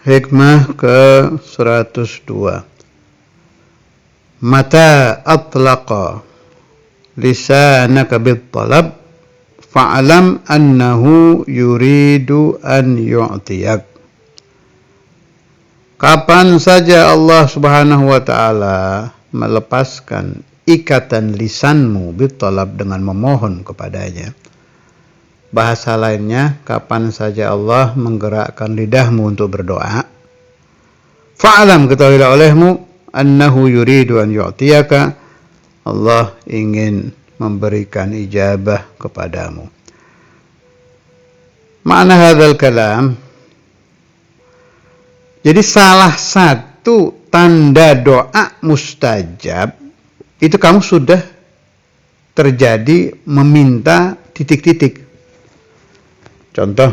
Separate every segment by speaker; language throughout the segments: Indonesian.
Speaker 1: Hikmah ke 102. Mata atlaqa lisanaka bit-talab fa'lam annahu yuridu an yu'tiyak. Kapan saja Allah Subhanahu wa taala melepaskan ikatan lisanmu bit-talab dengan memohon kepadanya. Bahasa lainnya, kapan saja Allah menggerakkan lidahmu untuk berdoa, fa'lam, ketahuilah olehmu, annahu yuridu an yu'tiyaka, Allah ingin memberikan ijabah kepadamu. Makna hadzal kalam, jadi salah satu tanda doa mustajab itu kamu sudah terjadi meminta titik-titik. Contoh,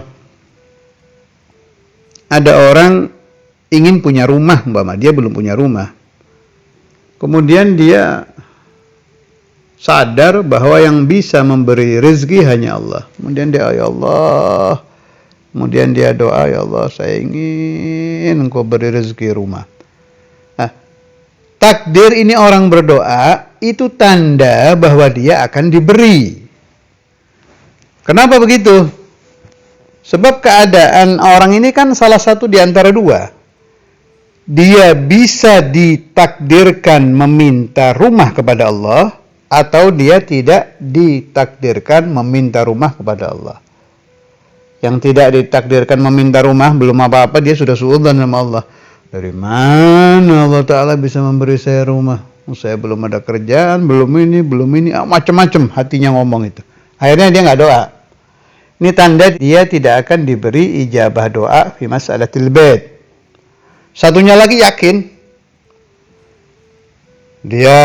Speaker 1: ada orang ingin punya rumah, umpama dia belum punya rumah. Kemudian dia sadar bahwa yang bisa memberi rezeki hanya Allah. Kemudian dia, ya Allah. Kemudian dia doa, ya Allah, saya ingin Engkau beri rezeki rumah. Nah, takdir ini orang berdoa, itu tanda bahwa dia akan diberi. Kenapa begitu? Sebab keadaan orang ini kan salah satu di antara dua. Dia bisa ditakdirkan meminta rumah kepada Allah, atau dia tidak ditakdirkan meminta rumah kepada Allah. Yang tidak ditakdirkan meminta rumah, belum apa-apa dia sudah suudzon sama Allah. Dari mana Allah Ta'ala bisa memberi saya rumah? Saya belum ada kerjaan, belum ini, macam-macam hatinya ngomong itu. Akhirnya dia nggak doa. Ini tanda dia tidak akan diberi ijabah doa fi mas'alatil bait. Satunya lagi yakin. Dia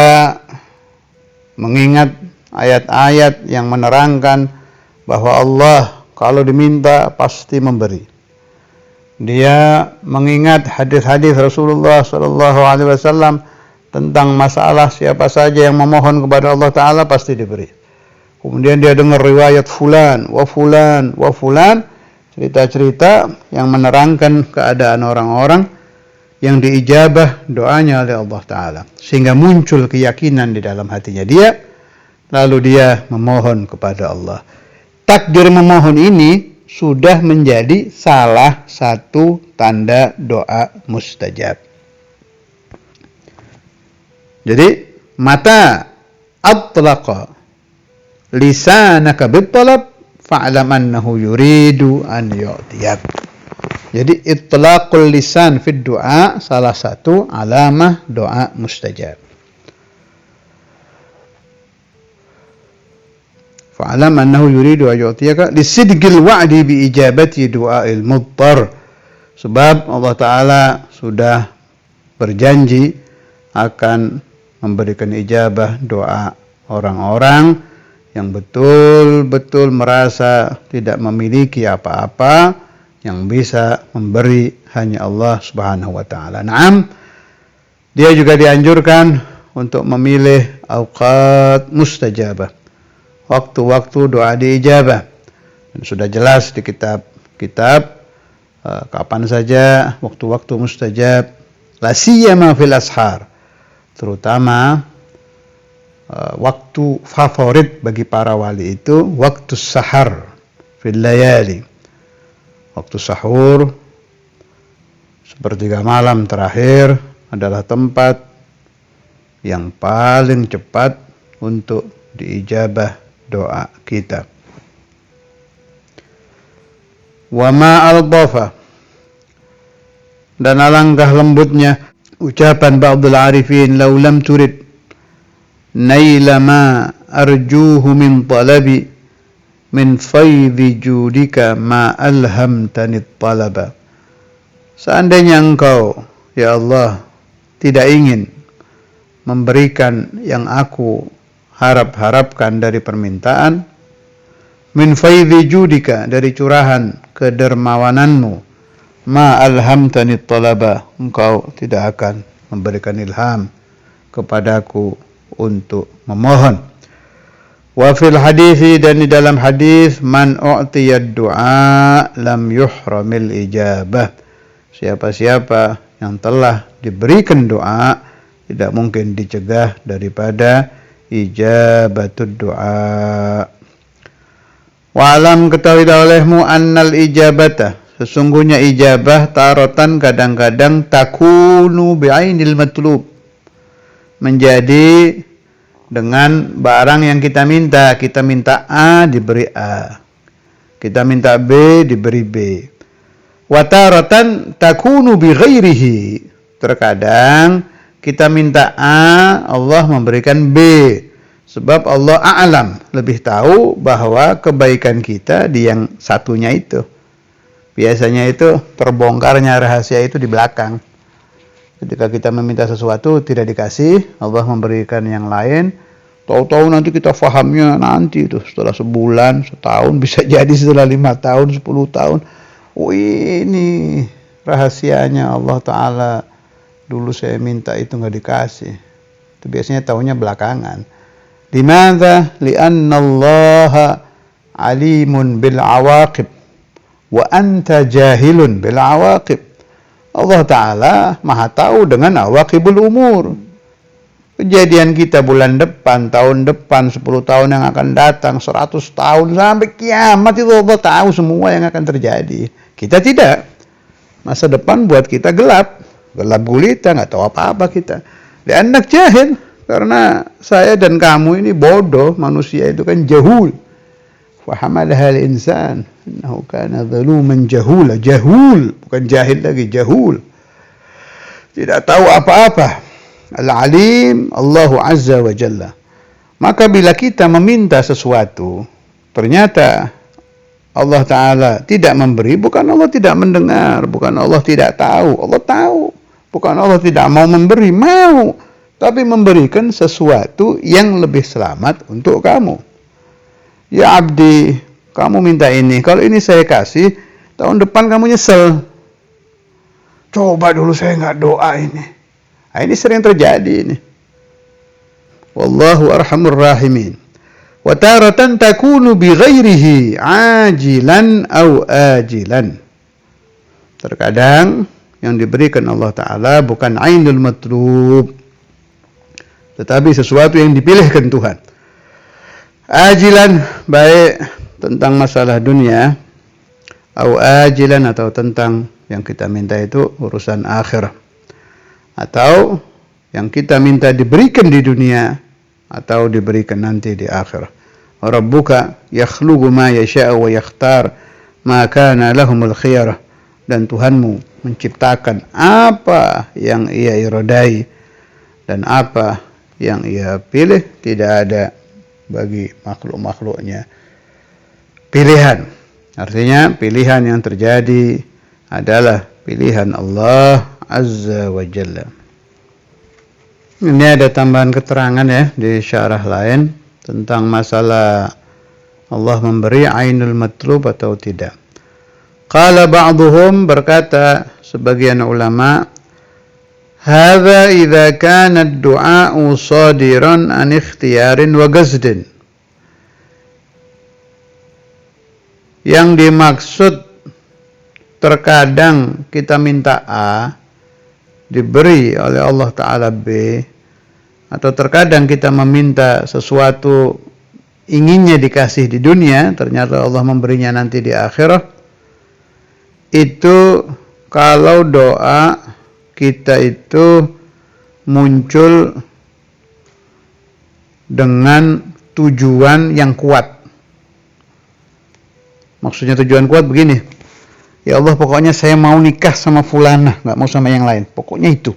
Speaker 1: mengingat ayat-ayat yang menerangkan bahwa Allah kalau diminta pasti memberi. Dia mengingat hadis-hadis Rasulullah SAW tentang masalah siapa saja yang memohon kepada Allah Ta'ala pasti diberi. Kemudian dia dengar riwayat fulan, wa fulan, cerita-cerita yang menerangkan keadaan orang-orang yang diijabah doanya oleh Allah Ta'ala. Sehingga muncul keyakinan di dalam hatinya dia, lalu dia memohon kepada Allah. Takdir memohon ini sudah menjadi salah satu tanda doa mustajab. Jadi, mata atlaqa lisanaka bit-talab fa'lam annahu yuridu an yu'tiyak. Jadi itlaqul lisan fid du'a salah satu alamah doa mustajab. Fa'lam annahu yuridu an yu'tiyaka lisidqil wa'di bi ijabati du'ail mudtar. Sebab Allah Ta'ala sudah berjanji akan memberikan ijabah doa orang-orang yang betul-betul merasa tidak memiliki apa-apa, yang bisa memberi hanya Allah Subhanahu wa Ta'ala. Naam, dia juga dianjurkan untuk memilih awqat mustajabah, waktu-waktu doa diijabah. Dan sudah jelas di kitab kapan saja waktu-waktu mustajab, la siyama fil ashar, terutama waktu favorit bagi para wali itu waktu sahar fil layali, waktu sahur sepertiga malam terakhir adalah tempat yang paling cepat untuk diijabah doa kita. Wa ma al-dhafa, dan alangkah lembutnya ucapan ba'dul arifin, law lam turid naila ma arjuhu min talabi min faidhi judika ma alhamtani talaba. Seandainya engkau, ya Allah, tidak ingin memberikan yang aku harap-harapkan dari permintaan, min faidhi judika, dari curahan kedermawananmu, ma alhamtani talaba, engkau tidak akan memberikan ilham kepadaku untuk memohon. Wa fil hadithi, dan di dalam hadis, man u'tiyad du'a lam yuhramil ijabah, siapa-siapa yang telah diberikan doa tidak mungkin dicegah daripada ijabatud doa. Wa'alam, ketahuilah olehmu annal ijabata, sesungguhnya ijabah taratan kadang-kadang takunu bi'ainil matlub, menjadi dengan barang yang kita minta. Kita minta A diberi A, kita minta B diberi B. Wa taratan takunu bi ghairihi, terkadang kita minta A, Allah memberikan B, sebab Allah a'lam, lebih tahu bahwa kebaikan kita di yang satunya itu. Biasanya itu terbongkarnya rahasia itu di belakang. Ketika kita meminta sesuatu tidak dikasih, Allah memberikan yang lain. Tahu-tahu nanti kita fahamnya nanti itu setelah sebulan, setahun, bisa jadi setelah 5 tahun, 10 tahun. Oh, ini rahasianya Allah Ta'ala. Dulu saya minta itu nggak dikasih. Itu biasanya tahunya belakangan. Limadha? Lianna Allah alimun bil awaqib wa anta jahilun bil awaqib. Allah Ta'ala maha tahu dengan awaqibul umur. Kejadian kita bulan depan, tahun depan, 10 tahun yang akan datang, 100 tahun, sampai kiamat itu Allah tahu semua yang akan terjadi. Kita tidak. Masa depan buat kita gelap. Gelap gulita, nggak tahu apa-apa kita. Dan anak jahil. Karena saya dan kamu ini bodoh. Manusia itu kan jahul. Fahamadaha al-insan. Innahu kana zaluman jahula. Jahul. Bukan jahil lagi, jahul. Tidak tahu apa-apa. Al-alim Allahu Azza wa Jalla. Maka bila kita meminta sesuatu, ternyata Allah Ta'ala tidak memberi, bukan Allah tidak mendengar, bukan Allah tidak tahu. Allah tahu. Bukan Allah tidak mau memberi, mau. Tapi memberikan sesuatu yang lebih selamat untuk kamu. Ya abdi, kamu minta ini. Kalau ini saya kasih, tahun depan kamu nyesel. Coba dulu saya nggak doa ini. Nah, ini sering terjadi ini. Wallahu arhamur rahimin. Wa taratan takunu bi ghairihi ajilan aw ajilan. Terkadang yang diberikan Allah Ta'ala bukan ainul matlub, tetapi sesuatu yang dipilihkan Tuhan. Ajilan, baik tentang masalah dunia, aw ajilan, atau tentang yang kita minta itu urusan akhir, atau yang kita minta diberikan di dunia atau diberikan nanti di akhir. Rabbuka yakhluqu ma yasha'u wa yakhtar ma kana lahumul khiyarah. Dan Tuhanmu menciptakan apa yang Ia iradai dan apa yang Ia pilih. Tidak ada bagi makhluk-makhluknya pilihan. Artinya pilihan yang terjadi adalah pilihan Allah Azza wa Jalla. Ini ada tambahan keterangan ya di syarah lain tentang masalah Allah memberi ainul matlub atau tidak. Qala ba'dhum, berkata sebagian ulama, hadza idza kana ad-du'a'u sadiran an ikhtiyarin wa qasdin. Yang dimaksud terkadang kita minta A diberi oleh Allah Ta'ala B, atau terkadang kita meminta sesuatu inginnya dikasih di dunia, ternyata Allah memberinya nanti di akhirat. Itu kalau doa kita itu muncul dengan tujuan yang kuat. Maksudnya tujuan kuat begini, ya Allah pokoknya saya mau nikah sama fulanah, gak mau sama yang lain, pokoknya itu.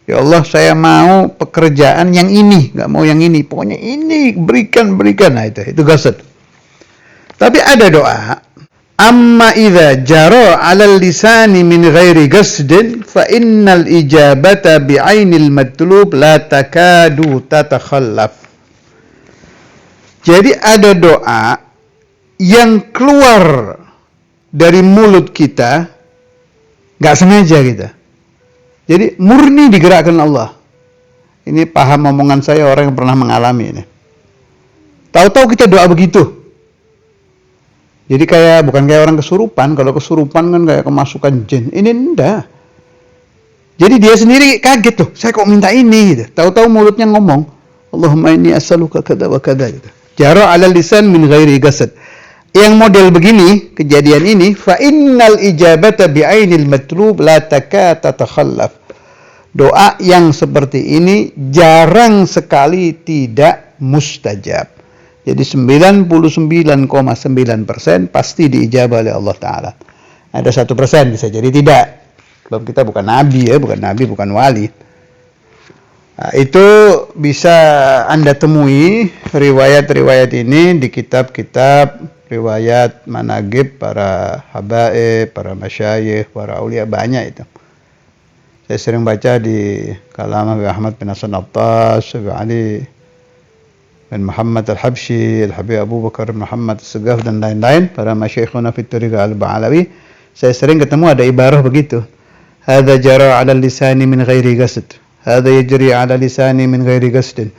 Speaker 1: Ya Allah saya mau pekerjaan yang ini, gak mau yang ini, pokoknya ini, berikan. Nah itu qasad. Tapi ada doa, amma idza jara 'alal lisani min ghairi qasdin fa innal ijabata bi'ainil matlub la takadu tatakhallaf. Jadi ada doa yang keluar dari mulut kita gak sengaja kita. Jadi murni digerakkan Allah. Ini paham omongan saya orang yang pernah mengalami ini. Tahu-tahu kita doa begitu. Jadi bukan kayak orang kesurupan. Kalau kesurupan kan kayak kemasukan jin. Ini enggak. Jadi dia sendiri kaget tuh. Saya kok minta ini gitu. Tahu-tahu mulutnya ngomong, Allahumma inni as'aluka kada wa kada gitu. Jara 'ala lisan min ghairi qasd. Yang model begini, kejadian ini, fa innal ijabata bi'ainil matlub la tatakhallaf. Doa yang seperti ini jarang sekali tidak mustajab. Jadi 99,9% pasti diijabah oleh Allah Ta'ala. Ada 1% bisa jadi tidak. Sebab kita bukan nabi ya, bukan wali. Nah, itu bisa Anda temui riwayat-riwayat ini di kitab-kitab riwayat managib para habaib, para masyayikh, para aulia, banyak itu. Saya sering baca di kalam Habib Ahmad bin Hasan Attas, Habib Ali bin Muhammad Al-Habsyi, Al-Habib Abu Bakar bin Muhammad As-Segaf dan lain-lain, para masyayikhuna fi Tariqah Al-Ba'alawi. Saya sering ketemu ada ibarah begitu. Hadza jara 'ala lisani min ghairi qasd. Hadza yajri 'ala lisani min ghairi qasd.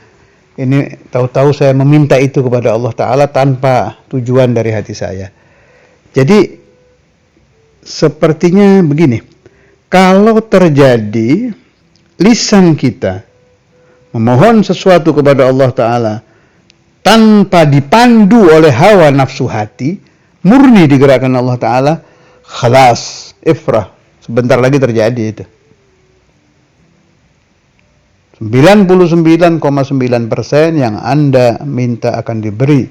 Speaker 1: Ini tahu-tahu saya meminta itu kepada Allah Ta'ala tanpa tujuan dari hati saya. Jadi sepertinya begini, kalau terjadi lisan kita memohon sesuatu kepada Allah Ta'ala tanpa dipandu oleh hawa nafsu hati, murni digerakkan Allah Ta'ala, khalas, ifrah, sebentar lagi terjadi itu. 99,9% yang Anda minta akan diberi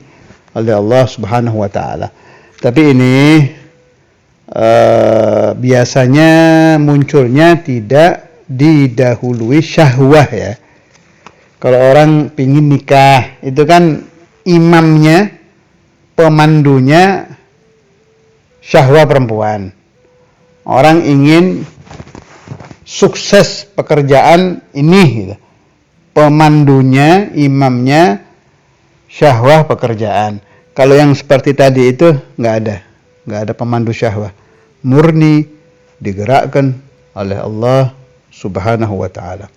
Speaker 1: oleh Allah Subhanahu wa Ta'ala. Tapi ini biasanya munculnya tidak didahului syahwah ya. Kalau orang pingin nikah, itu kan imamnya, pemandunya syahwah perempuan. Orang ingin sukses pekerjaan ini gitu. Pemandunya, imamnya syahwah pekerjaan. Kalau yang seperti tadi itu nggak ada pemandu syahwah, murni digerakkan oleh Allah Subhanahu wa Ta'ala.